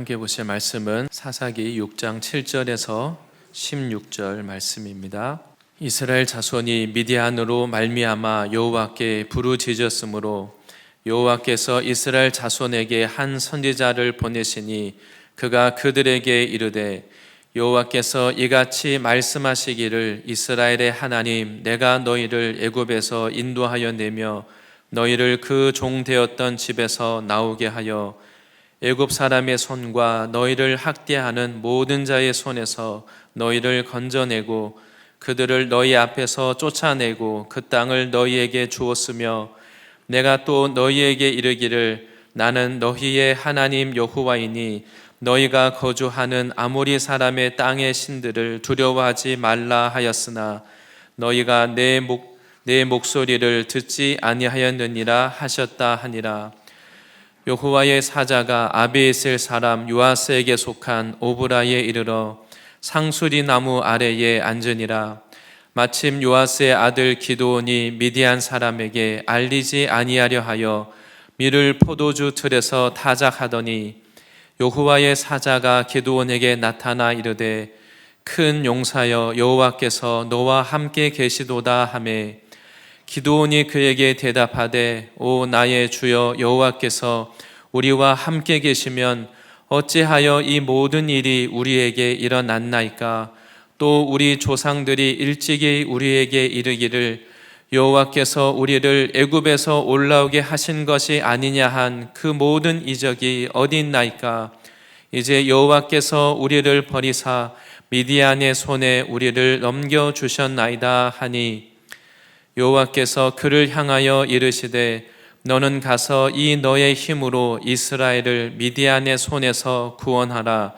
함께 보실 말씀은 사사기 6장 7절에서 16절 말씀입니다. 이스라엘 자손이 미디안으로 말미암아 여호와께 부르짖었으므로 여호와께서 이스라엘 자손에게 한 선지자를 보내시니 그가 그들에게 이르되 여호와께서 이같이 말씀하시기를 이스라엘의 하나님 내가 너희를 애굽에서 인도하여 내며 너희를 그 종 되었던 집에서 나오게 하여 애굽 사람의 손과 너희를 학대하는 모든 자의 손에서 너희를 건져내고 그들을 너희 앞에서 쫓아내고 그 땅을 너희에게 주었으며 내가 또 너희에게 이르기를 나는 너희의 하나님 여호와이니 너희가 거주하는 아모리 사람의 땅의 신들을 두려워하지 말라 하였으나 너희가 내 목소리를 듣지 아니하였느니라 하셨다 하니라. 여호와의 사자가 아비에셀 사람 요아스에게 속한 오브라에 이르러 상수리 나무 아래에 앉으니라. 마침 요아스의 아들 기드온이 미디안 사람에게 알리지 아니하려 하여 밀을 포도주 틀에서 타작하더니 여호와의 사자가 기드온에게 나타나 이르되 큰 용사여 여호와께서 너와 함께 계시도다 하매 기드온이 그에게 대답하되 오 나의 주여 여호와께서 우리와 함께 계시면 어찌하여 이 모든 일이 우리에게 일어났나이까? 또 우리 조상들이 일찍이 우리에게 이르기를 여호와께서 우리를 애굽에서 올라오게 하신 것이 아니냐 한 그 모든 이적이 어디 있나이까? 이제 여호와께서 우리를 버리사 미디안의 손에 우리를 넘겨주셨나이다 하니 여호와께서 그를 향하여 이르시되 너는 가서 이 너의 힘으로 이스라엘을 미디안의 손에서 구원하라.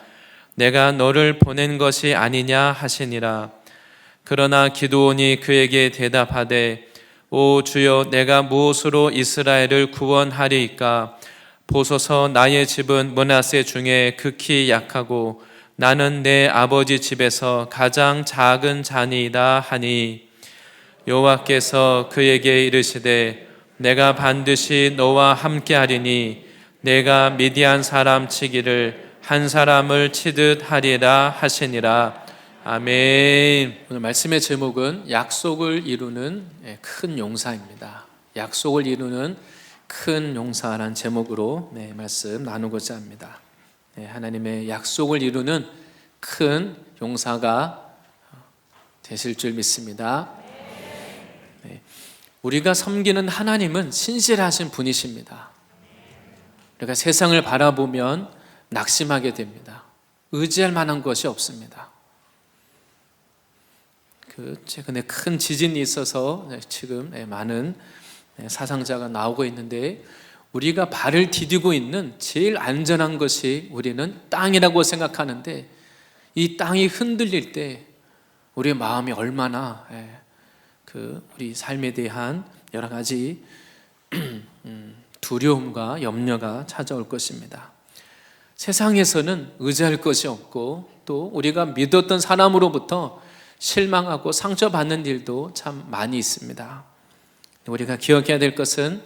내가 너를 보낸 것이 아니냐 하시니라. 그러나 기드온이 그에게 대답하되 오 주여 내가 무엇으로 이스라엘을 구원하리이까? 보소서 나의 집은 므낫세 중에 극히 약하고 나는 내 아버지 집에서 가장 작은 자니이다 하니 여호와께서 그에게 이르시되 내가 반드시 너와 함께하리니 내가 미디안 사람 치기를 한 사람을 치듯 하리라 하시니라. 아멘. 오늘 말씀의 제목은 약속을 이루는 큰 용사입니다. 약속을 이루는 큰 용사라는 제목으로 말씀 나누고자 합니다. 하나님의 약속을 이루는 큰 용사가 되실 줄 믿습니다. 우리가 섬기는 하나님은 신실하신 분이십니다. 우리가 세상을 바라보면 낙심하게 됩니다. 의지할 만한 것이 없습니다. 최근에 큰 지진이 있어서 지금 많은 사상자가 나오고 있는데 우리가 발을 디디고 있는 제일 안전한 것이 우리는 땅이라고 생각하는데 이 땅이 흔들릴 때 우리의 마음이 얼마나 우리 삶에 대한 여러 가지 두려움과 염려가 찾아올 것입니다. 세상에서는 의지할 것이 없고 또 우리가 믿었던 사람으로부터 실망하고 상처받는 일도 참 많이 있습니다. 우리가 기억해야 될 것은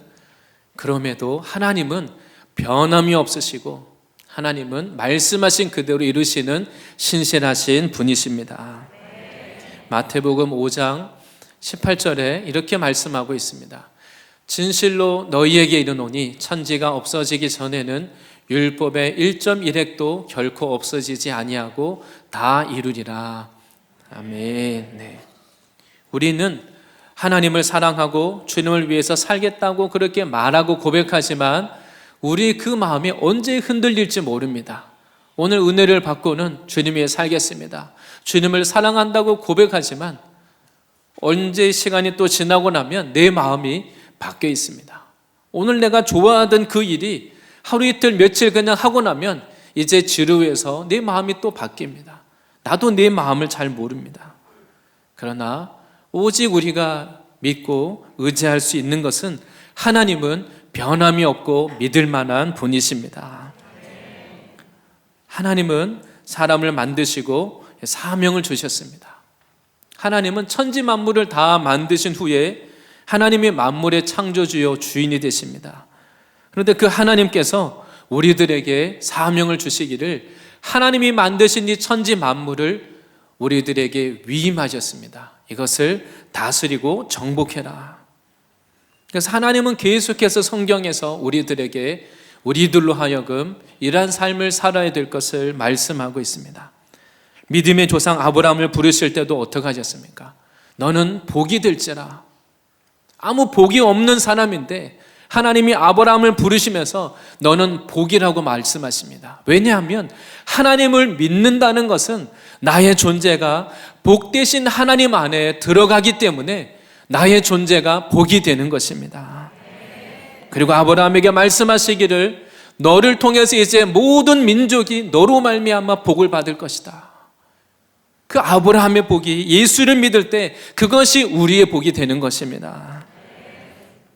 그럼에도 하나님은 변함이 없으시고 하나님은 말씀하신 그대로 이루시는 신실하신 분이십니다. 마태복음 5장 18절에 이렇게 말씀하고 있습니다. 진실로 너희에게 이르노니 천지가 없어지기 전에는 율법의 1.1획도 결코 없어지지 아니하고 다 이루리라. 아멘. 우리는 하나님을 사랑하고 주님을 위해서 살겠다고 그렇게 말하고 고백하지만 우리 그 마음이 언제 흔들릴지 모릅니다. 오늘 은혜를 받고는 주님 위해 살겠습니다. 주님을 사랑한다고 고백하지만 언제 시간이 또 지나고 나면 내 마음이 바뀌어 있습니다. 오늘 내가 좋아하던 그 일이 하루 이틀 며칠 그냥 하고 나면 이제 지루해서 내 마음이 또 바뀝니다. 나도 내 마음을 잘 모릅니다. 그러나 오직 우리가 믿고 의지할 수 있는 것은 하나님은 변함이 없고 믿을 만한 분이십니다. 하나님은 사람을 만드시고 사명을 주셨습니다. 하나님은 천지 만물을 다 만드신 후에 하나님이 만물의 창조주요 주인이 되십니다. 그런데 그 하나님께서 우리들에게 사명을 주시기를 하나님이 만드신 이 천지 만물을 우리들에게 위임하셨습니다. 이것을 다스리고 정복해라. 그래서 하나님은 계속해서 성경에서 우리들로 하여금 이러한 삶을 살아야 될 것을 말씀하고 있습니다. 믿음의 조상 아브라함을 부르실 때도 어떻게 하셨습니까? 너는 복이 될지라. 아무 복이 없는 사람인데 하나님이 아브라함을 부르시면서 너는 복이라고 말씀하십니다. 왜냐하면 하나님을 믿는다는 것은 나의 존재가 복 대신 하나님 안에 들어가기 때문에 나의 존재가 복이 되는 것입니다. 그리고 아브라함에게 말씀하시기를 너를 통해서 이제 모든 민족이 너로 말미암아 복을 받을 것이다. 그 아브라함의 복이 예수를 믿을 때 그것이 우리의 복이 되는 것입니다.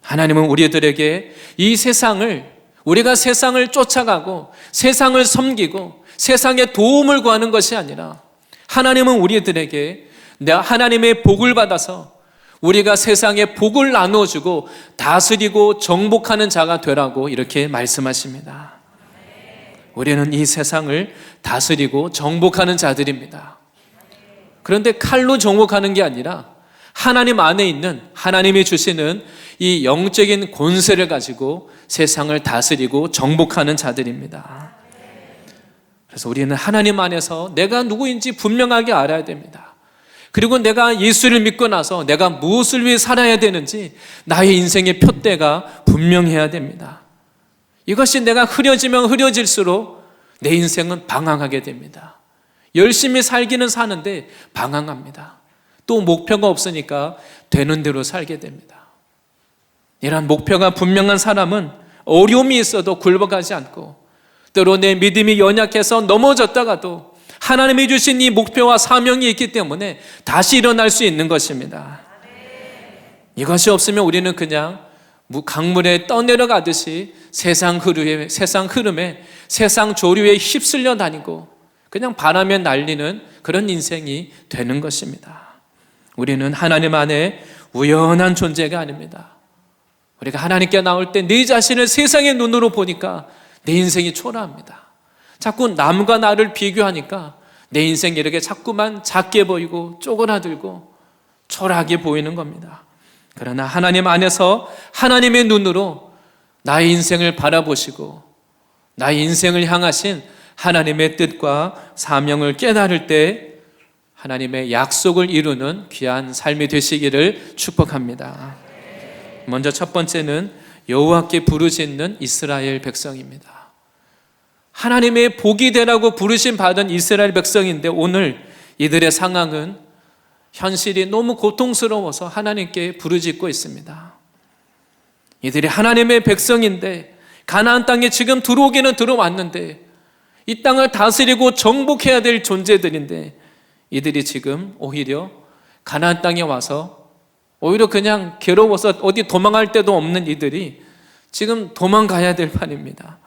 하나님은 우리들에게 이 세상을, 우리가 세상을 쫓아가고 세상을 섬기고 세상에 도움을 구하는 것이 아니라 하나님은 우리들에게 하나님의 복을 받아서 우리가 세상에 복을 나누어주고 다스리고 정복하는 자가 되라고 이렇게 말씀하십니다. 우리는 이 세상을 다스리고 정복하는 자들입니다. 그런데 칼로 정복하는 게 아니라 하나님 안에 있는 하나님이 주시는 이 영적인 권세를 가지고 세상을 다스리고 정복하는 자들입니다. 그래서 우리는 하나님 안에서 내가 누구인지 분명하게 알아야 됩니다. 그리고 내가 예수를 믿고 나서 내가 무엇을 위해 살아야 되는지 나의 인생의 표대가 분명해야 됩니다. 이것이 내가 흐려지면 흐려질수록 내 인생은 방황하게 됩니다. 열심히 살기는 사는데 방황합니다. 또 목표가 없으니까 되는 대로 살게 됩니다. 이런 목표가 분명한 사람은 어려움이 있어도 굴복하지 않고 때로 내 믿음이 연약해서 넘어졌다가도 하나님이 주신 이 목표와 사명이 있기 때문에 다시 일어날 수 있는 것입니다. 이것이 없으면 우리는 그냥 강물에 떠내려가듯이 세상 흐름에 세상 조류에 휩쓸려 다니고 그냥 바람에 날리는 그런 인생이 되는 것입니다. 우리는 하나님 안에 우연한 존재가 아닙니다. 우리가 하나님께 나올 때 내 자신을 세상의 눈으로 보니까 내 인생이 초라합니다. 자꾸 남과 나를 비교하니까 내 인생이 이렇게 자꾸만 작게 보이고 쪼그라들고 초라하게 보이는 겁니다. 그러나 하나님 안에서 하나님의 눈으로 나의 인생을 바라보시고 나의 인생을 향하신 하나님의 뜻과 사명을 깨달을 때 하나님의 약속을 이루는 귀한 삶이 되시기를 축복합니다. 먼저 첫 번째는 여호와께 부르짖는 이스라엘 백성입니다. 하나님의 복이 되라고 부르심 받은 이스라엘 백성인데 오늘 이들의 상황은 현실이 너무 고통스러워서 하나님께 부르짖고 있습니다. 이들이 하나님의 백성인데 가나안 땅에 지금 들어오기는 들어왔는데 이 땅을 다스리고 정복해야 될 존재들인데 이들이 지금 오히려 가나안 땅에 와서 오히려 그냥 괴로워서 어디 도망갈 데도 없는 이들이 지금 도망가야 될 판입니다.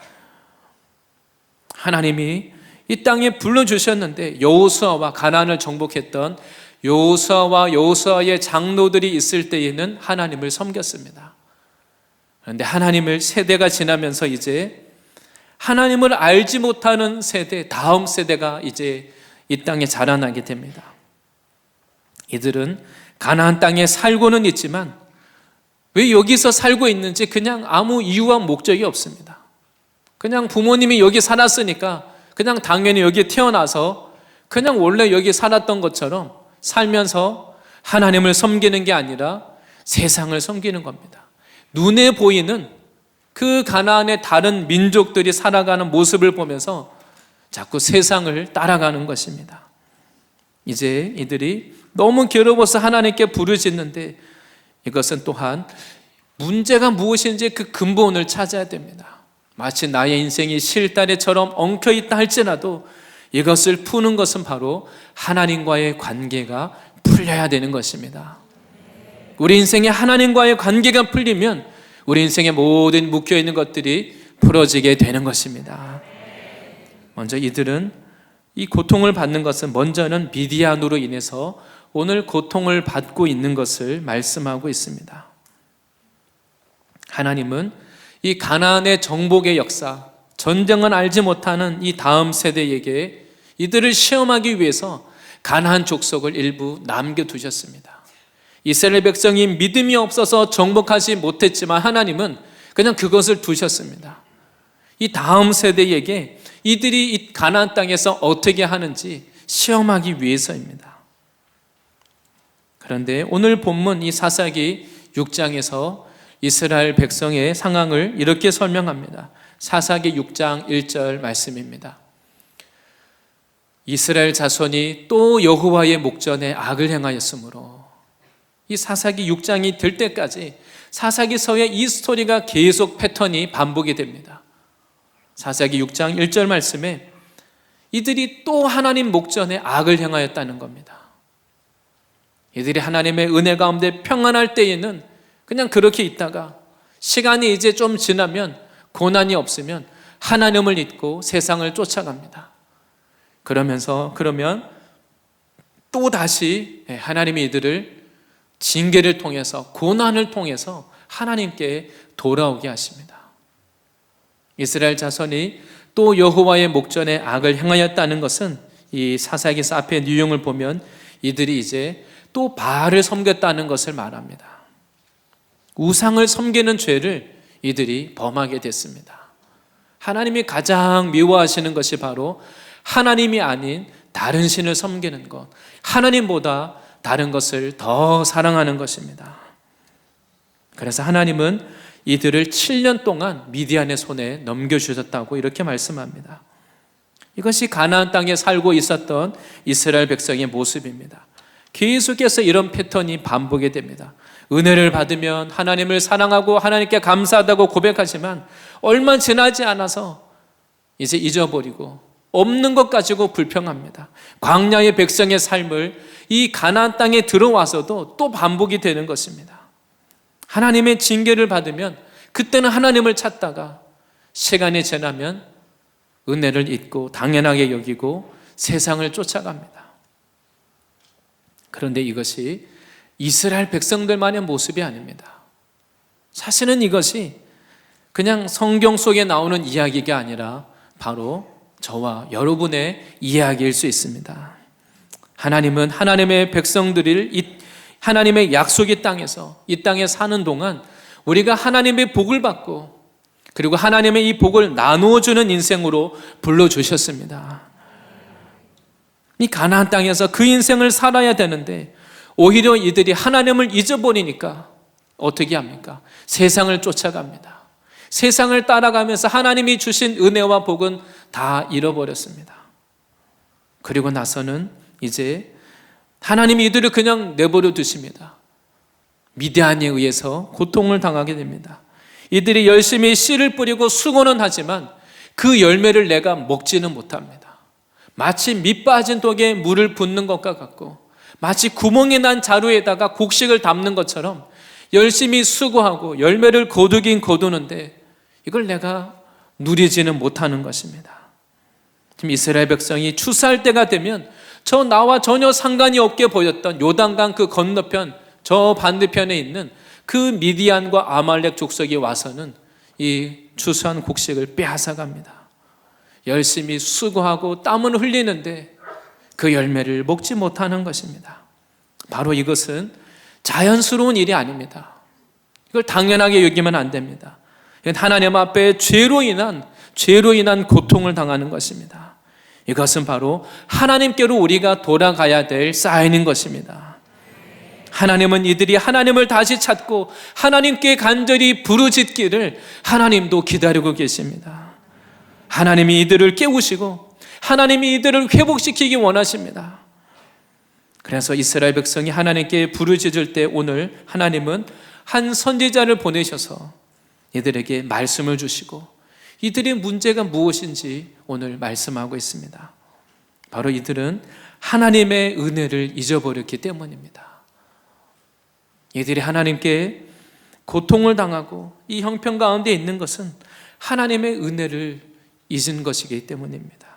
하나님이 이 땅에 불러주셨는데 여호수아와 가나안을 정복했던 여호수아와 여호수아의 장로들이 있을 때에는 하나님을 섬겼습니다. 그런데 하나님을 세대가 지나면서 이제 하나님을 알지 못하는 세대, 다음 세대가 이제 이 땅에 자라나게 됩니다. 이들은 가나안 땅에 살고는 있지만 왜 여기서 살고 있는지 그냥 아무 이유와 목적이 없습니다. 그냥 부모님이 여기 살았으니까 그냥 당연히 여기 태어나서 그냥 원래 여기 살았던 것처럼 살면서 하나님을 섬기는 게 아니라 세상을 섬기는 겁니다. 눈에 보이는 그 가나안의 다른 민족들이 살아가는 모습을 보면서 자꾸 세상을 따라가는 것입니다. 이제 이들이 너무 괴로워서 하나님께 부르짖는데 이것은 또한 문제가 무엇인지 그 근본을 찾아야 됩니다. 마치 나의 인생이 실다리처럼 엉켜있다 할지라도 이것을 푸는 것은 바로 하나님과의 관계가 풀려야 되는 것입니다. 우리 인생에 하나님과의 관계가 풀리면 우리 인생의 모든 묶여있는 것들이 풀어지게 되는 것입니다. 먼저 이들은 이 고통을 받는 것은 먼저는 미디안으로 인해서 오늘 고통을 받고 있는 것을 말씀하고 있습니다. 하나님은 이 가나안의 정복의 역사, 전쟁은 알지 못하는 이 다음 세대에게 이들을 시험하기 위해서 가나안 족속을 일부 남겨두셨습니다. 이스라엘 백성이 믿음이 없어서 정복하지 못했지만 하나님은 그냥 그것을 두셨습니다. 이 다음 세대에게 이들이 이 가나안 땅에서 어떻게 하는지 시험하기 위해서입니다. 그런데 오늘 본문 이 사사기 6장에서 이스라엘 백성의 상황을 이렇게 설명합니다. 사사기 6장 1절 말씀입니다. 이스라엘 자손이 또 여호와의 목전에 악을 행하였으므로, 이 사사기 6장이 될 때까지 사사기서의 이 스토리가 계속 패턴이 반복이 됩니다. 사사기 6장 1절 말씀에 이들이 또 하나님 목전에 악을 행하였다는 겁니다. 이들이 하나님의 은혜 가운데 평안할 때에는 그냥 그렇게 있다가 시간이 이제 좀 지나면, 고난이 없으면 하나님을 잊고 세상을 쫓아갑니다. 그러면 또 다시 하나님이 이들을 징계를 통해서, 고난을 통해서 하나님께 돌아오게 하십니다. 이스라엘 자손이 또 여호와의 목전에 악을 행하였다는 것은 이 사사기서 앞에 내용을 보면 이들이 이제 또 바알을 섬겼다는 것을 말합니다. 우상을 섬기는 죄를 이들이 범하게 됐습니다. 하나님이 가장 미워하시는 것이 바로 하나님이 아닌 다른 신을 섬기는 것, 하나님보다 다른 것을 더 사랑하는 것입니다. 그래서 하나님은 이들을 7년 동안 미디안의 손에 넘겨주셨다고 이렇게 말씀합니다. 이것이 가나안 땅에 살고 있었던 이스라엘 백성의 모습입니다. 계속해서 이런 패턴이 반복이 됩니다. 은혜를 받으면 하나님을 사랑하고 하나님께 감사하다고 고백하지만 얼마 지나지 않아서 이제 잊어버리고 없는 것 가지고 불평합니다. 광야의 백성의 삶을 이 가나안 땅에 들어와서도 또 반복이 되는 것입니다. 하나님의 징계를 받으면 그때는 하나님을 찾다가 시간이 지나면 은혜를 잊고 당연하게 여기고 세상을 쫓아갑니다. 그런데 이것이 이스라엘 백성들만의 모습이 아닙니다. 사실은 이것이 그냥 성경 속에 나오는 이야기가 아니라 바로 저와 여러분의 이야기일 수 있습니다. 하나님은 하나님의 백성들을 하나님의 약속의 땅에서, 이 땅에 사는 동안 우리가 하나님의 복을 받고 그리고 하나님의 이 복을 나누어주는 인생으로 불러주셨습니다. 이 가나안 땅에서 그 인생을 살아야 되는데 오히려 이들이 하나님을 잊어버리니까 어떻게 합니까? 세상을 쫓아갑니다. 세상을 따라가면서 하나님이 주신 은혜와 복은 다 잃어버렸습니다. 그리고 나서는 이제 하나님이 이들을 그냥 내버려 두십니다. 미디안에 의해서 고통을 당하게 됩니다. 이들이 열심히 씨를 뿌리고 수고는 하지만 그 열매를 내가 먹지는 못합니다. 마치 밑 빠진 독에 물을 붓는 것과 같고 마치 구멍이 난 자루에다가 곡식을 담는 것처럼 열심히 수고하고 열매를 거두긴 거두는데 이걸 내가 누리지는 못하는 것입니다. 지금 이스라엘 백성이 추수할 때가 되면 저 나와 전혀 상관이 없게 보였던 요단강 그 건너편 저 반대편에 있는 그 미디안과 아말렉 족속이 와서는 이 추수한 곡식을 빼앗아갑니다. 열심히 수고하고 땀을 흘리는데 그 열매를 먹지 못하는 것입니다. 바로 이것은 자연스러운 일이 아닙니다. 이걸 당연하게 여기면 안 됩니다. 하나님 앞에 죄로 인한 고통을 당하는 것입니다. 이것은 바로 하나님께로 우리가 돌아가야 될 사인인 것입니다. 하나님은 이들이 하나님을 다시 찾고 하나님께 간절히 부르짖기를 하나님도 기다리고 계십니다. 하나님이 이들을 깨우시고 하나님이 이들을 회복시키기 원하십니다. 그래서 이스라엘 백성이 하나님께 부르짖을 때 오늘 하나님은 한 선지자를 보내셔서 이들에게 말씀을 주시고 이들의 문제가 무엇인지 오늘 말씀하고 있습니다. 바로 이들은 하나님의 은혜를 잊어버렸기 때문입니다. 이들이 하나님께 고통을 당하고 이 형편 가운데 있는 것은 하나님의 은혜를 잊은 것이기 때문입니다.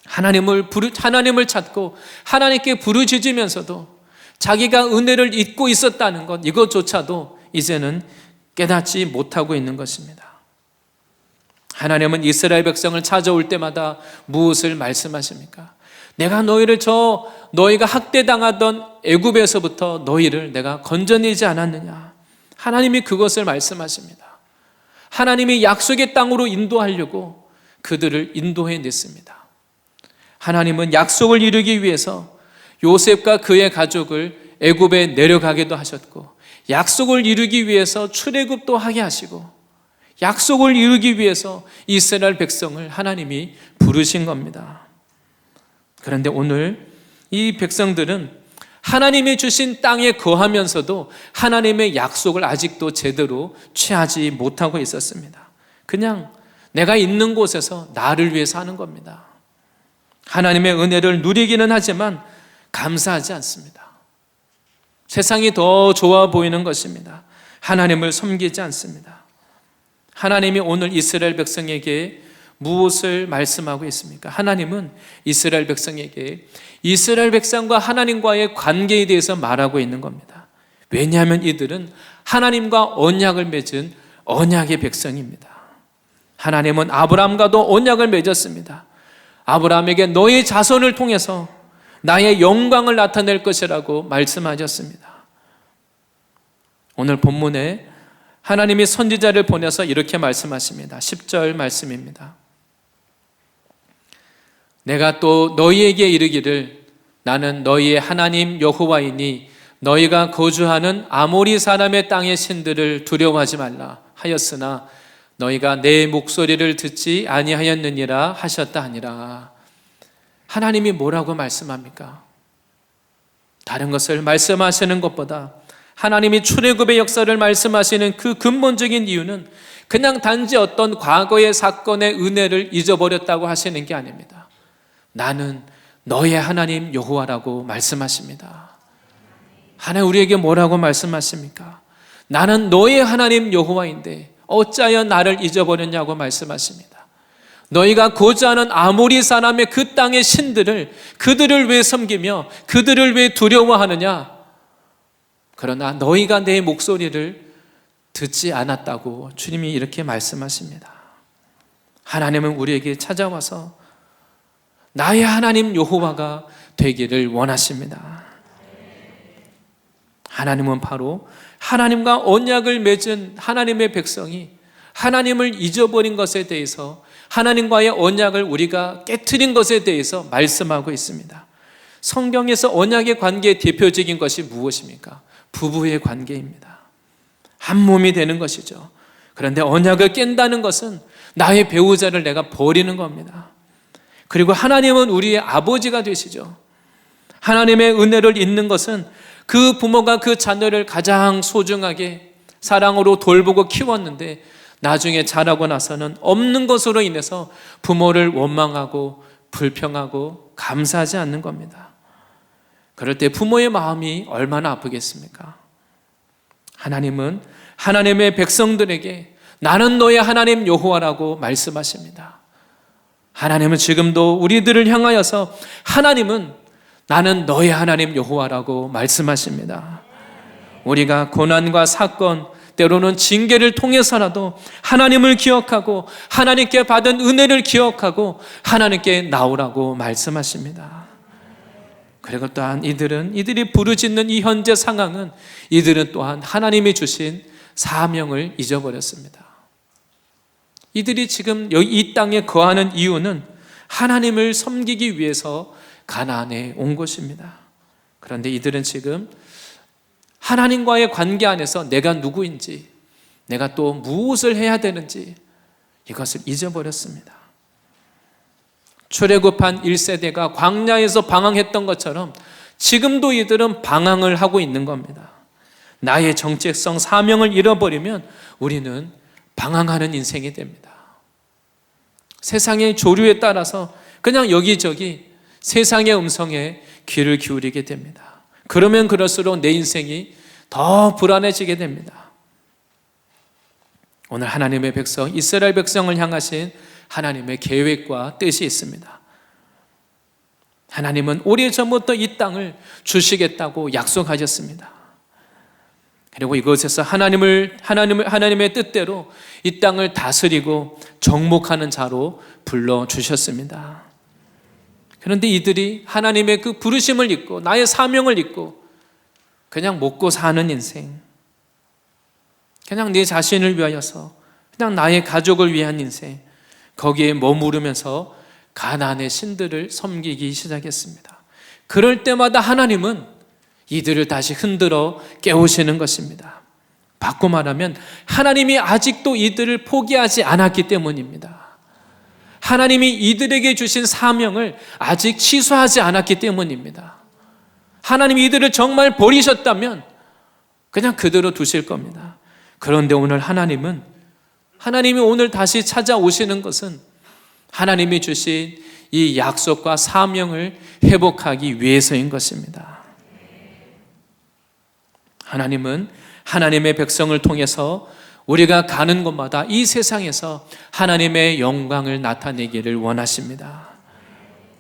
하나님을 찾고 하나님께 부르짖으면서도 자기가 은혜를 잊고 있었다는 것, 이것조차도 이제는 깨닫지 못하고 있는 것입니다. 하나님은 이스라엘 백성을 찾아올 때마다 무엇을 말씀하십니까? 내가 너희가 학대당하던 애굽에서부터 너희를 내가 건져내지 않았느냐? 하나님이 그것을 말씀하십니다. 하나님이 약속의 땅으로 인도하려고 그들을 인도해냈습니다. 하나님은 약속을 이루기 위해서 요셉과 그의 가족을 애굽에 내려가기도 하셨고, 약속을 이루기 위해서 출애굽도 하게 하시고, 약속을 이루기 위해서 이스라엘 백성을 하나님이 부르신 겁니다. 그런데 오늘 이 백성들은 하나님이 주신 땅에 거하면서도 하나님의 약속을 아직도 제대로 취하지 못하고 있었습니다. 그냥 내가 있는 곳에서 나를 위해서 하는 겁니다. 하나님의 은혜를 누리기는 하지만 감사하지 않습니다. 세상이 더 좋아 보이는 것입니다. 하나님을 섬기지 않습니다. 하나님이 오늘 이스라엘 백성에게 무엇을 말씀하고 있습니까? 하나님은 이스라엘 백성에게 이스라엘 백성과 하나님과의 관계에 대해서 말하고 있는 겁니다. 왜냐하면 이들은 하나님과 언약을 맺은 언약의 백성입니다. 하나님은 아브라함과도 언약을 맺었습니다. 아브라함에게 너의 자손을 통해서 나의 영광을 나타낼 것이라고 말씀하셨습니다. 오늘 본문에 하나님이 선지자를 보내서 이렇게 말씀하십니다. 10절 말씀입니다. 내가 또 너희에게 이르기를 나는 너희의 하나님 여호와이니 너희가 거주하는 아모리 사람의 땅의 신들을 두려워하지 말라 하였으나 너희가 내 목소리를 듣지 아니하였느니라 하셨다 하니라. 하나님이 뭐라고 말씀합니까? 다른 것을 말씀하시는 것보다 하나님이 출애굽의 역사를 말씀하시는 그 근본적인 이유는 그냥 단지 어떤 과거의 사건의 은혜를 잊어버렸다고 하시는 게 아닙니다. 나는 너의 하나님 여호와라고 말씀하십니다. 하나님 우리에게 뭐라고 말씀하십니까? 나는 너의 하나님 여호와인데 어찌하여 나를 잊어버렸냐고 말씀하십니다. 너희가 거주하는 아모리 사람의 그 땅의 신들을 그들을 왜 섬기며 그들을 왜 두려워하느냐? 그러나 너희가 내 목소리를 듣지 않았다고 주님이 이렇게 말씀하십니다. 하나님은 우리에게 찾아와서 나의 하나님 여호와가 되기를 원하십니다. 하나님은 바로 하나님과 언약을 맺은 하나님의 백성이 하나님을 잊어버린 것에 대해서 하나님과의 언약을 우리가 깨트린 것에 대해서 말씀하고 있습니다. 성경에서 언약의 관계의 대표적인 것이 무엇입니까? 부부의 관계입니다. 한 몸이 되는 것이죠. 그런데 언약을 깬다는 것은 나의 배우자를 내가 버리는 겁니다. 그리고 하나님은 우리의 아버지가 되시죠. 하나님의 은혜를 잊는 것은 그 부모가 그 자녀를 가장 소중하게 사랑으로 돌보고 키웠는데 나중에 자라고 나서는 없는 것으로 인해서 부모를 원망하고 불평하고 감사하지 않는 겁니다. 그럴 때 부모의 마음이 얼마나 아프겠습니까? 하나님은 하나님의 백성들에게 나는 너의 하나님 여호와라고 말씀하십니다. 하나님은 지금도 우리들을 향하여서 하나님은 나는 너의 하나님 여호와라고 말씀하십니다. 우리가 고난과 사건, 때로는 징계를 통해서라도 하나님을 기억하고 하나님께 받은 은혜를 기억하고 하나님께 나오라고 말씀하십니다. 그리고 또한 이들이 부르짖는 이 현재 상황은 이들은 또한 하나님이 주신 사명을 잊어버렸습니다. 이들이 지금 이 땅에 거하는 이유는 하나님을 섬기기 위해서 가나안에 온 것입니다. 그런데 이들은 지금 하나님과의 관계 안에서 내가 누구인지, 내가 또 무엇을 해야 되는지 이것을 잊어버렸습니다. 출애굽한 1세대가 광야에서 방황했던 것처럼 지금도 이들은 방황을 하고 있는 겁니다. 나의 정체성, 사명을 잃어버리면 우리는 방황하는 인생이 됩니다. 세상의 조류에 따라서 그냥 여기저기 세상의 음성에 귀를 기울이게 됩니다. 그러면 그럴수록 내 인생이 더 불안해지게 됩니다. 오늘 하나님의 백성, 이스라엘 백성을 향하신 하나님의 계획과 뜻이 있습니다. 하나님은 오래전부터 이 땅을 주시겠다고 약속하셨습니다. 그리고 이곳에서 하나님의 뜻대로 이 땅을 다스리고 정복하는 자로 불러주셨습니다. 그런데 이들이 하나님의 그 부르심을 잊고 나의 사명을 잊고 그냥 먹고 사는 인생, 그냥 내 자신을 위하여서, 그냥 나의 가족을 위한 인생, 거기에 머무르면서 가나안의 신들을 섬기기 시작했습니다. 그럴 때마다 하나님은 이들을 다시 흔들어 깨우시는 것입니다. 바꿔 말하면 하나님이 아직도 이들을 포기하지 않았기 때문입니다. 하나님이 이들에게 주신 사명을 아직 취소하지 않았기 때문입니다. 하나님이 이들을 정말 버리셨다면 그냥 그대로 두실 겁니다. 그런데 오늘 하나님이 오늘 다시 찾아오시는 것은 하나님이 주신 이 약속과 사명을 회복하기 위해서인 것입니다. 하나님은 하나님의 백성을 통해서 우리가 가는 곳마다 이 세상에서 하나님의 영광을 나타내기를 원하십니다.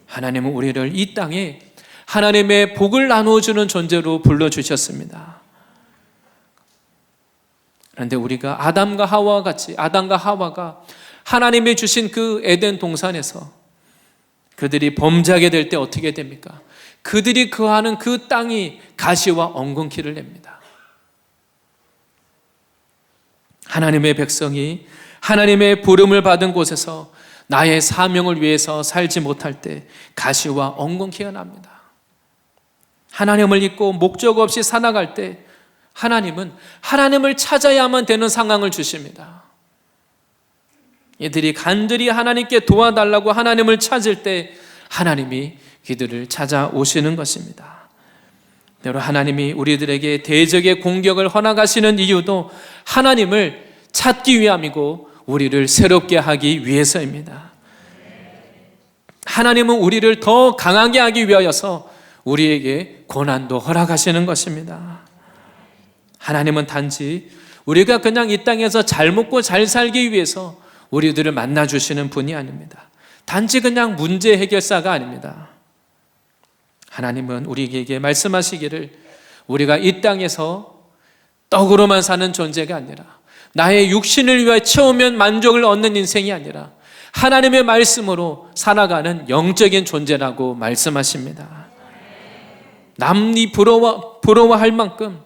하나님은 우리를 이 땅에 하나님의 복을 나누어주는 존재로 불러주셨습니다. 그런데 우리가 아담과 하와가 하나님이 주신 그 에덴 동산에서 그들이 범죄하게 될 때 어떻게 됩니까? 그들이 거하는 그 땅이 가시와 엉겅퀴를 냅니다. 하나님의 백성이 하나님의 부름을 받은 곳에서 나의 사명을 위해서 살지 못할 때 가시와 엉겅퀴가 납니다. 하나님을 잊고 목적 없이 살아갈 때 하나님은 하나님을 찾아야만 되는 상황을 주십니다. 이들이 간절히 하나님께 도와달라고 하나님을 찾을 때 하나님이 그들을 찾아오시는 것입니다. 여러분, 하나님이 우리들에게 대적의 공격을 허락하시는 이유도 하나님을 찾기 위함이고 우리를 새롭게 하기 위해서입니다. 하나님은 우리를 더 강하게 하기 위하여서 우리에게 고난도 허락하시는 것입니다. 하나님은 단지 우리가 그냥 이 땅에서 잘 먹고 잘 살기 위해서 우리들을 만나주시는 분이 아닙니다. 단지 그냥 문제 해결사가 아닙니다. 하나님은 우리에게 말씀하시기를 우리가 이 땅에서 떡으로만 사는 존재가 아니라 나의 육신을 위해 채우면 만족을 얻는 인생이 아니라 하나님의 말씀으로 살아가는 영적인 존재라고 말씀하십니다. 남이 부러워할 만큼,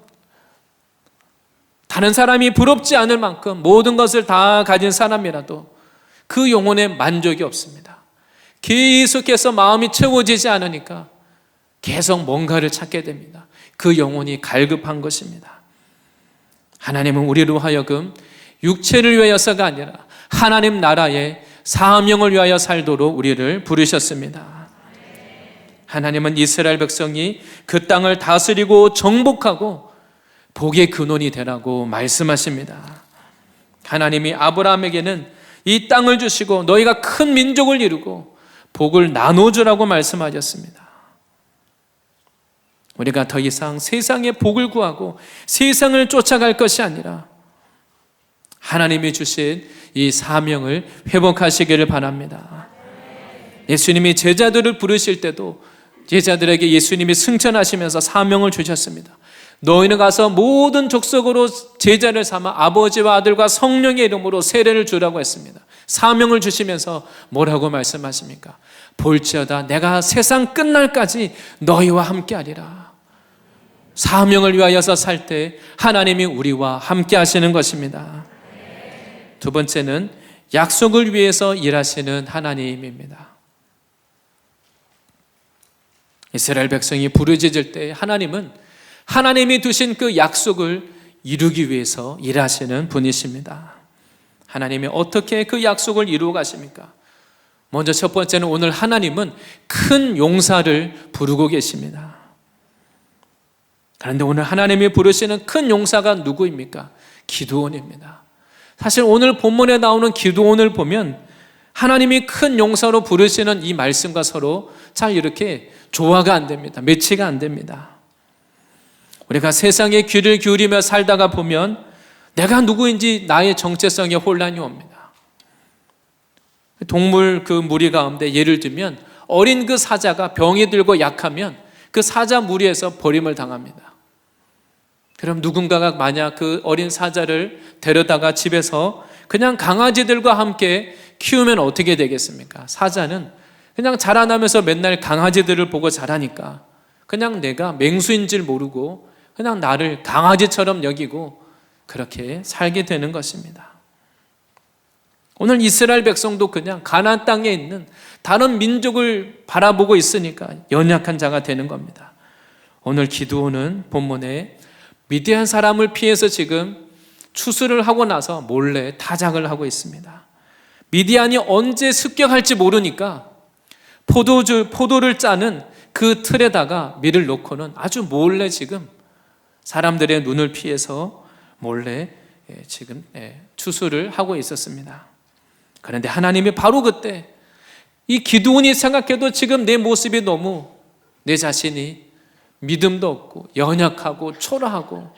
다른 사람이 부럽지 않을 만큼 모든 것을 다 가진 사람이라도 그 영혼에 만족이 없습니다. 계속해서 마음이 채워지지 않으니까 계속 뭔가를 찾게 됩니다. 그 영혼이 갈급한 것입니다. 하나님은 우리로 하여금 육체를 위하여서가 아니라 하나님 나라의 사명을 위하여 살도록 우리를 부르셨습니다. 하나님은 이스라엘 백성이 그 땅을 다스리고 정복하고 복의 근원이 되라고 말씀하십니다. 하나님이 아브라함에게는 이 땅을 주시고 너희가 큰 민족을 이루고 복을 나눠주라고 말씀하셨습니다. 우리가 더 이상 세상의 복을 구하고 세상을 쫓아갈 것이 아니라 하나님이 주신 이 사명을 회복하시기를 바랍니다. 예수님이 제자들을 부르실 때도 제자들에게 예수님이 승천하시면서 사명을 주셨습니다. 너희는 가서 모든 족속으로 제자를 삼아 아버지와 아들과 성령의 이름으로 세례를 주라고 했습니다. 사명을 주시면서 뭐라고 말씀하십니까? 볼지어다 내가 세상 끝날까지 너희와 함께하리라. 사명을 위하여서 살 때 하나님이 우리와 함께 하시는 것입니다. 두 번째는 약속을 위해서 일하시는 하나님입니다. 이스라엘 백성이 부르짖을 때 하나님은 하나님이 두신 그 약속을 이루기 위해서 일하시는 분이십니다. 하나님이 어떻게 그 약속을 이루어 가십니까? 먼저 첫 번째는 오늘 하나님은 큰 용사를 부르고 계십니다. 그런데 오늘 하나님이 부르시는 큰 용사가 누구입니까? 기드온입니다. 사실 오늘 본문에 나오는 기드온을 보면 하나님이 큰 용사로 부르시는 이 말씀과 서로 잘 이렇게 조화가 안 됩니다. 매치가 안 됩니다. 우리가 세상에 귀를 기울이며 살다가 보면 내가 누구인지 나의 정체성에 혼란이 옵니다. 동물 그 무리 가운데 예를 들면 어린 그 사자가 병이 들고 약하면 그 사자 무리에서 버림을 당합니다. 그럼 누군가가 만약 그 어린 사자를 데려다가 집에서 그냥 강아지들과 함께 키우면 어떻게 되겠습니까? 사자는 그냥 자라나면서 맨날 강아지들을 보고 자라니까 그냥 내가 맹수인 줄 모르고 그냥 나를 강아지처럼 여기고 그렇게 살게 되는 것입니다. 오늘 이스라엘 백성도 그냥 가나안 땅에 있는 다른 민족을 바라보고 있으니까 연약한 자가 되는 겁니다. 오늘 기드온은 본문에 미디안 사람을 피해서 지금 추수를 하고 나서 몰래 타작을 하고 있습니다. 미디안이 언제 습격할지 모르니까 포도를 짜는 그 틀에다가 밀을 놓고는 아주 몰래 지금 사람들의 눈을 피해서 몰래 지금 추수를 하고 있었습니다. 그런데 하나님이 바로 그때 이 기드온이 생각해도 지금 내 모습이 너무 내 자신이 믿음도 없고 연약하고 초라하고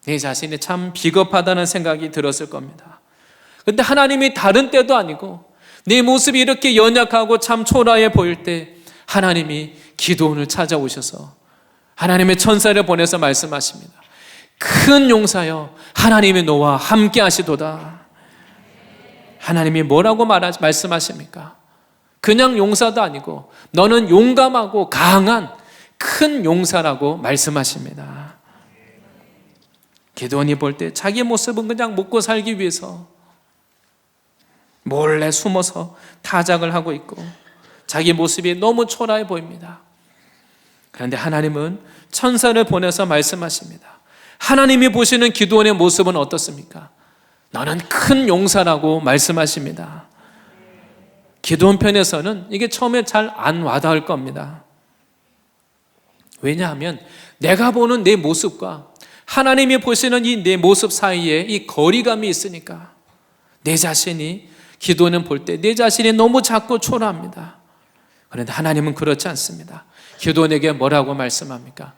내 자신이 참 비겁하다는 생각이 들었을 겁니다. 그런데 하나님이 다른 때도 아니고 내 모습이 이렇게 연약하고 참 초라해 보일 때 하나님이 기드온을 찾아오셔서 하나님의 천사를 보내서 말씀하십니다. 큰 용사여 하나님이 너와 함께 하시도다. 하나님이 뭐라고 말씀하십니까? 그냥 용사도 아니고 너는 용감하고 강한 큰 용사라고 말씀하십니다. 기드온이 볼 때 자기 모습은 그냥 먹고 살기 위해서 몰래 숨어서 타작을 하고 있고 자기 모습이 너무 초라해 보입니다. 그런데 하나님은 천사를 보내서 말씀하십니다. 하나님이 보시는 기드온의 모습은 어떻습니까? 너는 큰 용사라고 말씀하십니다. 기드온 편에서는 이게 처음에 잘 안 와닿을 겁니다. 왜냐하면 내가 보는 내 모습과 하나님이 보시는 이 내 모습 사이에 이 거리감이 있으니까 내 자신이 기드온은 볼 때 내 자신이 너무 작고 초라합니다. 그런데 하나님은 그렇지 않습니다. 기드온에게 뭐라고 말씀합니까?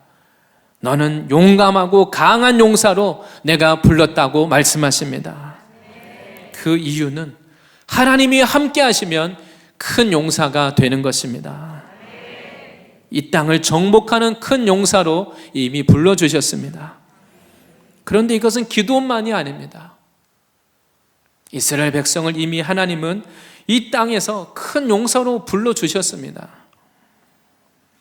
너는 용감하고 강한 용사로 내가 불렀다고 말씀하십니다. 그 이유는 하나님이 함께 하시면 큰 용사가 되는 것입니다. 이 땅을 정복하는 큰 용사로 이미 불러주셨습니다. 그런데 이것은 기드온만이 아닙니다. 이스라엘 백성을 이미 하나님은 이 땅에서 큰 용사로 불러주셨습니다.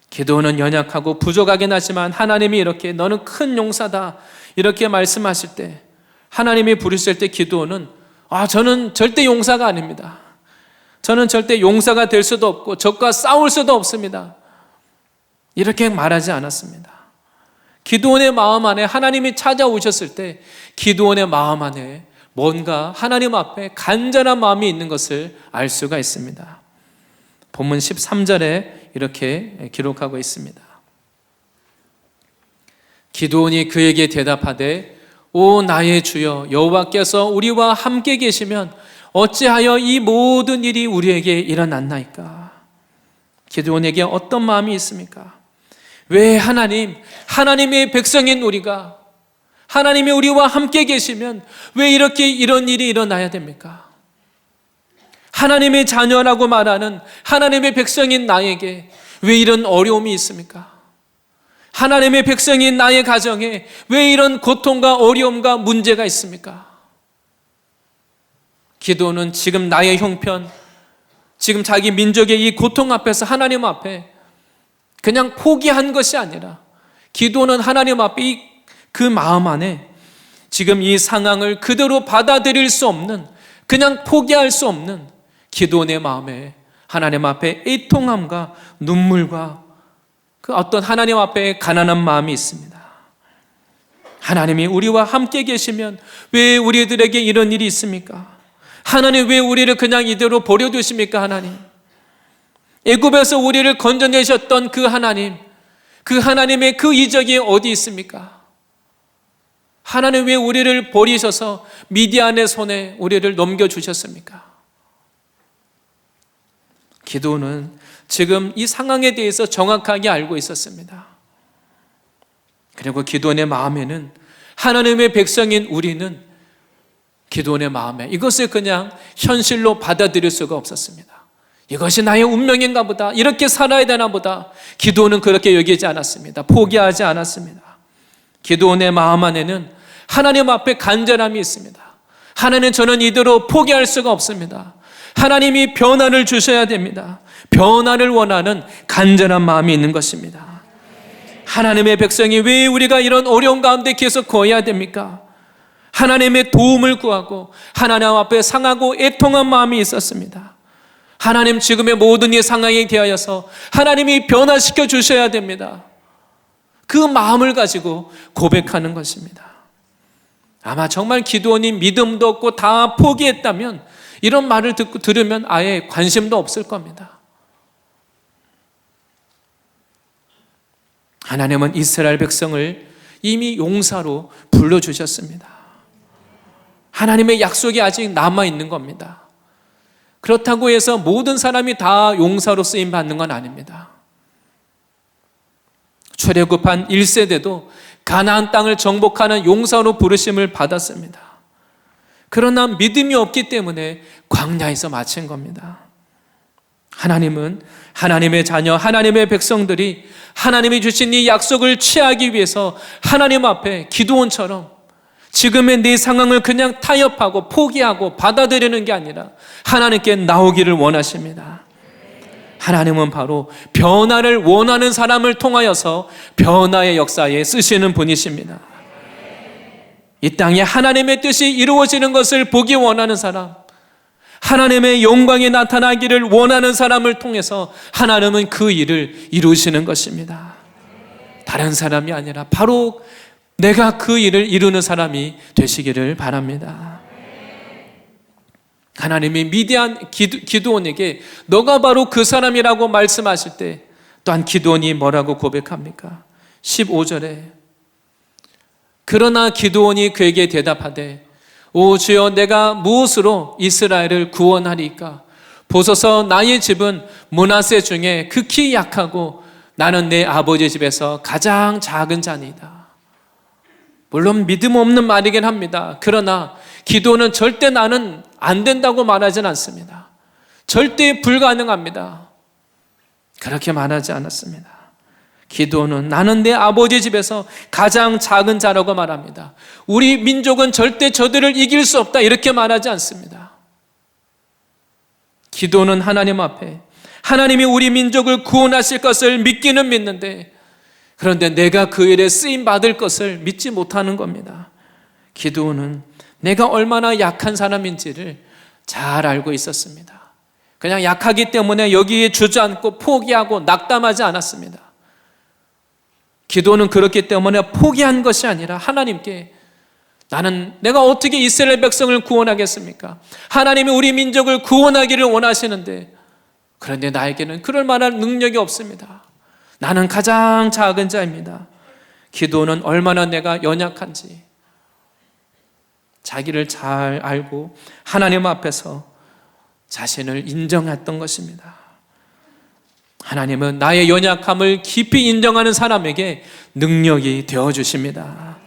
기드온은 연약하고 부족하긴 하지만 하나님이 이렇게 너는 큰 용사다 이렇게 말씀하실 때 하나님이 부르실 때 기드온은 저는 절대 용사가 아닙니다. 저는 절대 용사가 될 수도 없고 적과 싸울 수도 없습니다. 이렇게 말하지 않았습니다. 기드온의 마음 안에 하나님이 찾아오셨을 때 기드온의 마음 안에 뭔가 하나님 앞에 간절한 마음이 있는 것을 알 수가 있습니다. 본문 13절에 이렇게 기록하고 있습니다. 기드온이 그에게 대답하되 오 나의 주여 여호와께서 우리와 함께 계시면 어찌하여 이 모든 일이 우리에게 일어났나이까? 기드온에게 어떤 마음이 있습니까? 왜 하나님의 백성인 우리가 하나님이 우리와 함께 계시면 왜 이렇게 이런 일이 일어나야 됩니까? 하나님의 자녀라고 말하는 하나님의 백성인 나에게 왜 이런 어려움이 있습니까? 하나님의 백성인 나의 가정에 왜 이런 고통과 어려움과 문제가 있습니까? 기도는 지금 나의 형편, 지금 자기 민족의 이 고통 앞에서 하나님 앞에 그냥 포기한 것이 아니라 기도는 하나님 앞에 그 마음 안에 지금 이 상황을 그대로 받아들일 수 없는, 그냥 포기할 수 없는 기도의 마음에 하나님 앞에 애통함과 눈물과 그 어떤 하나님 앞에 가난한 마음이 있습니다. 하나님이 우리와 함께 계시면 왜 우리들에게 이런 일이 있습니까? 하나님 왜 우리를 그냥 이대로 버려두십니까? 하나님, 애굽에서 우리를 건져내셨던 그 하나님, 그 하나님의 그 이적이 어디 있습니까? 하나님 왜 우리를 버리셔서 미디안의 손에 우리를 넘겨주셨습니까? 기도는 지금 이 상황에 대해서 정확하게 알고 있었습니다. 그리고 기도원의 마음에는 하나님의 백성인 우리는 기도원의 마음에 이것을 그냥 현실로 받아들일 수가 없었습니다. 이것이 나의 운명인가 보다, 이렇게 살아야 되나 보다. 기도는 그렇게 여기지 않았습니다. 포기하지 않았습니다. 기드온의 마음 안에는 하나님 앞에 간절함이 있습니다. 하나님, 저는 이대로 포기할 수가 없습니다. 하나님이 변화를 주셔야 됩니다. 변화를 원하는 간절한 마음이 있는 것입니다. 하나님의 백성이 왜 우리가 이런 어려운 가운데 계속 거해야 됩니까? 하나님의 도움을 구하고 하나님 앞에 상하고 애통한 마음이 있었습니다. 하나님, 지금의 모든 이 상황에 대하여서 하나님이 변화시켜 주셔야 됩니다. 그 마음을 가지고 고백하는 것입니다. 아마 정말 기드온이 믿음도 없고 다 포기했다면 이런 말을 들으면 아예 관심도 없을 겁니다. 하나님은 이스라엘 백성을 이미 용사로 불러주셨습니다. 하나님의 약속이 아직 남아있는 겁니다. 그렇다고 해서 모든 사람이 다 용사로 쓰임받는 건 아닙니다. 출애굽한 1세대도 가나안 땅을 정복하는 용사로 부르심을 받았습니다. 그러나 믿음이 없기 때문에 광야에서 마친 겁니다. 하나님은 하나님의 자녀, 하나님의 백성들이 하나님이 주신 이 약속을 취하기 위해서 하나님 앞에 기드온처럼 지금의 내 상황을 그냥 타협하고 포기하고 받아들이는 게 아니라 하나님께 나오기를 원하십니다. 하나님은 바로 변화를 원하는 사람을 통하여서 변화의 역사에 쓰시는 분이십니다. 이 땅에 하나님의 뜻이 이루어지는 것을 보기 원하는 사람, 하나님의 영광이 나타나기를 원하는 사람을 통해서 하나님은 그 일을 이루시는 것입니다. 다른 사람이 아니라 바로 내가 그 일을 이루는 사람이 되시기를 바랍니다. 하나님이 미디안 기드온에게 너가 바로 그 사람이라고 말씀하실 때 또한 기드온이 뭐라고 고백합니까? 15절에 그러나 기드온이 그에게 대답하되 오 주여, 내가 무엇으로 이스라엘을 구원하리까? 보소서, 나의 집은 므낫세 중에 극히 약하고 나는 내 아버지 집에서 가장 작은 자니이다. 물론 믿음 없는 말이긴 합니다. 그러나 기도는 절대 나는 안 된다고 말하진 않습니다. 절대 불가능합니다. 그렇게 말하지 않았습니다. 기도는 나는 내 아버지 집에서 가장 작은 자라고 말합니다. 우리 민족은 절대 저들을 이길 수 없다 이렇게 말하지 않습니다. 기도는 하나님 앞에 하나님이 우리 민족을 구원하실 것을 믿기는 믿는데 그런데 내가 그 일에 쓰임 받을 것을 믿지 못하는 겁니다. 기드온은 내가 얼마나 약한 사람인지를 잘 알고 있었습니다. 그냥 약하기 때문에 여기에 주저앉고 포기하고 낙담하지 않았습니다. 기도는 그렇기 때문에 포기한 것이 아니라 하나님께 내가 어떻게 이스라엘 백성을 구원하겠습니까? 하나님이 우리 민족을 구원하기를 원하시는데 그런데 나에게는 그럴 만한 능력이 없습니다. 나는 가장 작은 자입니다. 기도는 얼마나 내가 연약한지 자기를 잘 알고 하나님 앞에서 자신을 인정했던 것입니다. 하나님은 나의 연약함을 깊이 인정하는 사람에게 능력이 되어주십니다.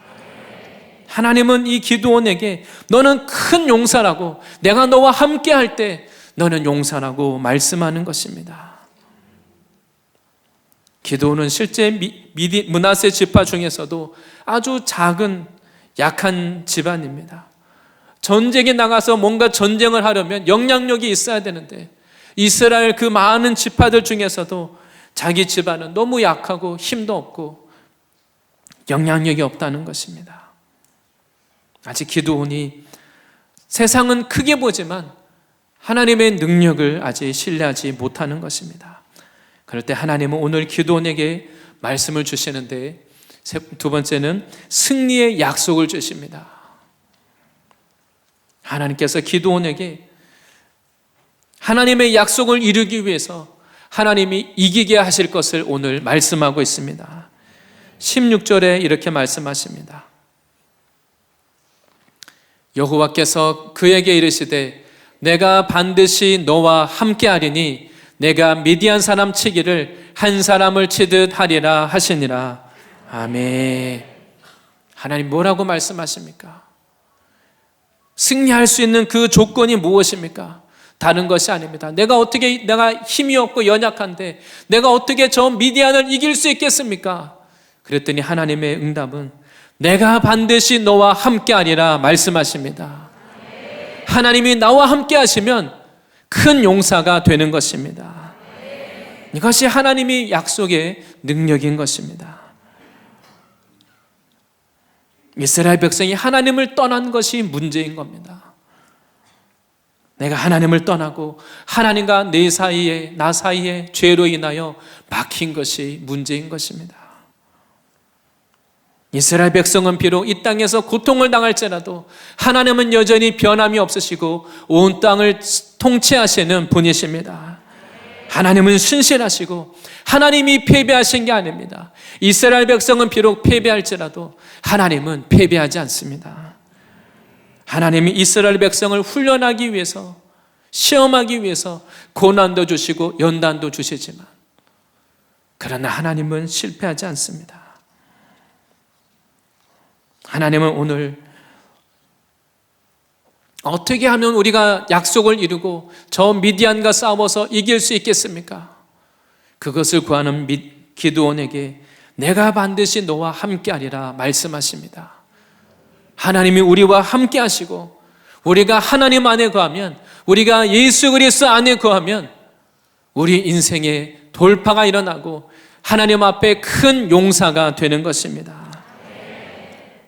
하나님은 이 기드온에게 너는 큰 용사라고, 내가 너와 함께 할 때 너는 용사라고 말씀하는 것입니다. 기드온은 실제 므낫세 지파 중에서도 아주 작은 약한 집안입니다. 전쟁에 나가서 뭔가 전쟁을 하려면 영향력이 있어야 되는데 이스라엘 그 많은 지파들 중에서도 자기 집안은 너무 약하고 힘도 없고 영향력이 없다는 것입니다. 아직 기드온이 세상은 크게 보지만 하나님의 능력을 아직 신뢰하지 못하는 것입니다. 그럴 때 하나님은 오늘 기드온에게 말씀을 주시는데 두 번째는 승리의 약속을 주십니다. 하나님께서 기드온에게 하나님의 약속을 이루기 위해서 하나님이 이기게 하실 것을 오늘 말씀하고 있습니다. 16절에 이렇게 말씀하십니다. 여호와께서 그에게 이르시되 내가 반드시 너와 함께하리니 내가 미디안 사람 치기를 한 사람을 치듯 하리라 하시니라. 아멘. 하나님 뭐라고 말씀하십니까? 승리할 수 있는 그 조건이 무엇입니까? 다른 것이 아닙니다. 내가 힘이 없고 연약한데 내가 어떻게 저 미디안을 이길 수 있겠습니까? 그랬더니 하나님의 응답은 내가 반드시 너와 함께하리라 말씀하십니다. 하나님이 나와 함께 하시면 큰 용사가 되는 것입니다. 이것이 하나님이 약속의 능력인 것입니다. 이스라엘 백성이 하나님을 떠난 것이 문제인 겁니다. 내가 하나님을 떠나고 하나님과 나 사이에 죄로 인하여 막힌 것이 문제인 것입니다. 이스라엘 백성은 비록 이 땅에서 고통을 당할지라도 하나님은 여전히 변함이 없으시고 온 땅을 통치하시는 분이십니다. 하나님은 신실하시고 하나님이 패배하신 게 아닙니다. 이스라엘 백성은 비록 패배할지라도 하나님은 패배하지 않습니다. 하나님이 이스라엘 백성을 훈련하기 위해서, 시험하기 위해서 고난도 주시고 연단도 주시지만, 그러나 하나님은 실패하지 않습니다. 하나님은 오늘 어떻게 하면 우리가 약속을 이루고 저 미디안과 싸워서 이길 수 있겠습니까? 그것을 구하는 기드온에게 내가 반드시 너와 함께하리라 말씀하십니다. 하나님이 우리와 함께 하시고 우리가 하나님 안에 거하면, 우리가 예수 그리스도 안에 거하면 우리 인생에 돌파가 일어나고 하나님 앞에 큰 용사가 되는 것입니다.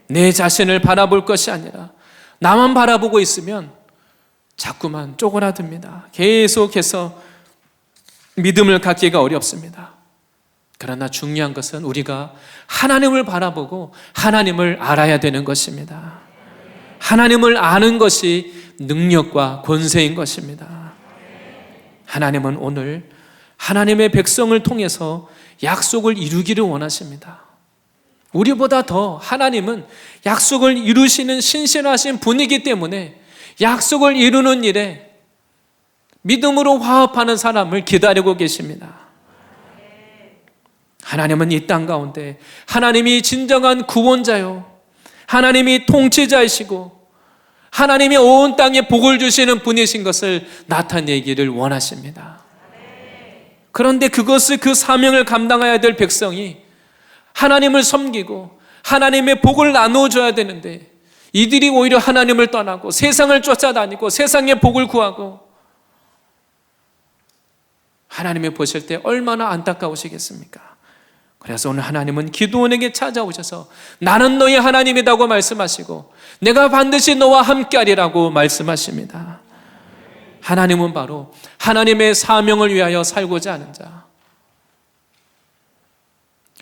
내 자신을 바라볼 것이 아니라 나만 바라보고 있으면 자꾸만 쪼그라듭니다. 계속해서 믿음을 갖기가 어렵습니다. 그러나 중요한 것은 우리가 하나님을 바라보고 하나님을 알아야 되는 것입니다. 하나님을 아는 것이 능력과 권세인 것입니다. 하나님은 오늘 하나님의 백성을 통해서 약속을 이루기를 원하십니다. 우리보다 더 하나님은 약속을 이루시는 신실하신 분이기 때문에 약속을 이루는 일에 믿음으로 화합하는 사람을 기다리고 계십니다. 하나님은 이 땅 가운데 하나님이 진정한 구원자요, 하나님이 통치자이시고 하나님이 온 땅에 복을 주시는 분이신 것을 나타내기를 원하십니다. 그런데 그 사명을 감당해야 될 백성이 하나님을 섬기고 하나님의 복을 나누어줘야 되는데, 이들이 오히려 하나님을 떠나고 세상을 쫓아다니고 세상의 복을 구하고, 하나님이 보실 때 얼마나 안타까우시겠습니까? 그래서 오늘 하나님은 기드온에게 찾아오셔서 나는 너의 하나님이라고 말씀하시고 내가 반드시 너와 함께하리라고 말씀하십니다. 하나님은 바로 하나님의 사명을 위하여 살고자 하는 자,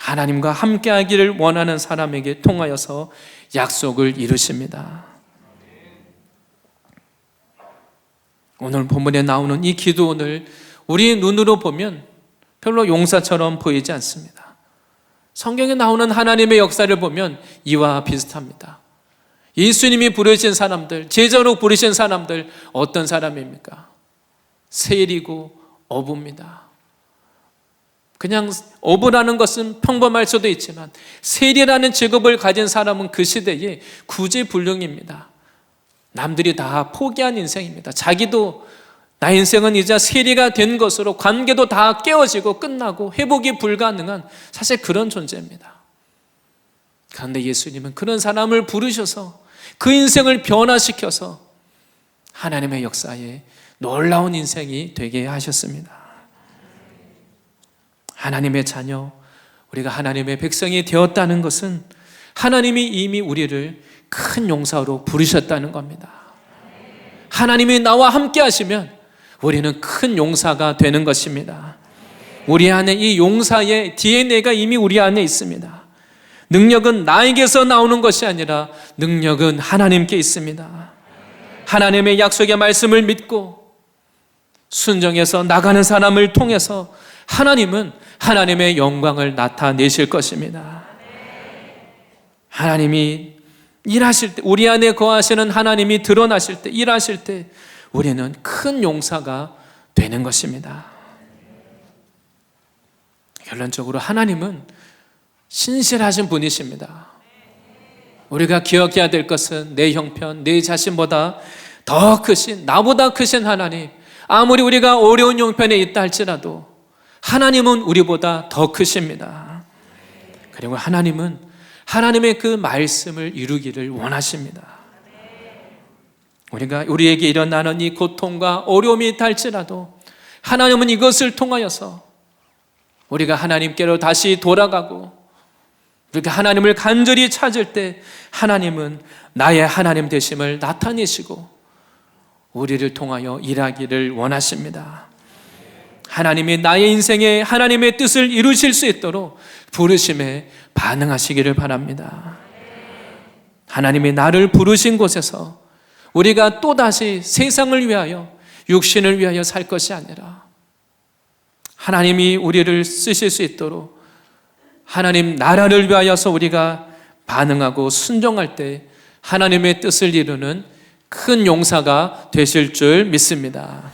하나님과 함께하기를 원하는 사람에게 통하여서 약속을 이루십니다. 오늘 본문에 나오는 이 기드온을 우리 눈으로 보면 별로 용사처럼 보이지 않습니다. 성경에 나오는 하나님의 역사를 보면 이와 비슷합니다. 예수님이 부르신 사람들, 제자로 부르신 사람들 어떤 사람입니까? 세리고 어부입니다. 그냥 어부라는 것은 평범할 수도 있지만 세리라는 직업을 가진 사람은 그 시대에 구제불능입니다. 남들이 다 포기한 인생입니다. 자기도 나 인생은 이제 세리가 된 것으로 관계도 다 깨어지고 끝나고 회복이 불가능한 사실 그런 존재입니다. 그런데 예수님은 그런 사람을 부르셔서 그 인생을 변화시켜서 하나님의 역사에 놀라운 인생이 되게 하셨습니다. 하나님의 자녀, 우리가 하나님의 백성이 되었다는 것은 하나님이 이미 우리를 큰 용사로 부르셨다는 겁니다. 하나님이 나와 함께 하시면 우리는 큰 용사가 되는 것입니다. 우리 안에 이 용사의 DNA가 이미 우리 안에 있습니다. 능력은 나에게서 나오는 것이 아니라 능력은 하나님께 있습니다. 하나님의 약속의 말씀을 믿고 순종해서 나가는 사람을 통해서 하나님은 하나님의 영광을 나타내실 것입니다. 하나님이 일하실 때, 우리 안에 거하시는 하나님이 드러나실 때, 일하실 때 우리는 큰 용사가 되는 것입니다. 결론적으로 하나님은 신실하신 분이십니다. 우리가 기억해야 될 것은 내 형편, 내 자신보다 더 크신, 나보다 크신 하나님, 아무리 우리가 어려운 형편에 있다 할지라도 하나님은 우리보다 더 크십니다. 그리고 하나님은 하나님의 그 말씀을 이루기를 원하십니다. 우리에게 일어나는 이 고통과 어려움이 있다 할지라도 하나님은 이것을 통하여서 우리가 하나님께로 다시 돌아가고 우리가 하나님을 간절히 찾을 때 하나님은 나의 하나님 되심을 나타내시고 우리를 통하여 일하기를 원하십니다. 하나님이 나의 인생에 하나님의 뜻을 이루실 수 있도록 부르심에 반응하시기를 바랍니다. 하나님이 나를 부르신 곳에서 우리가 또다시 세상을 위하여 육신을 위하여 살 것이 아니라 하나님이 우리를 쓰실 수 있도록 하나님 나라를 위하여서 우리가 반응하고 순종할 때 하나님의 뜻을 이루는 큰 용사가 되실 줄 믿습니다.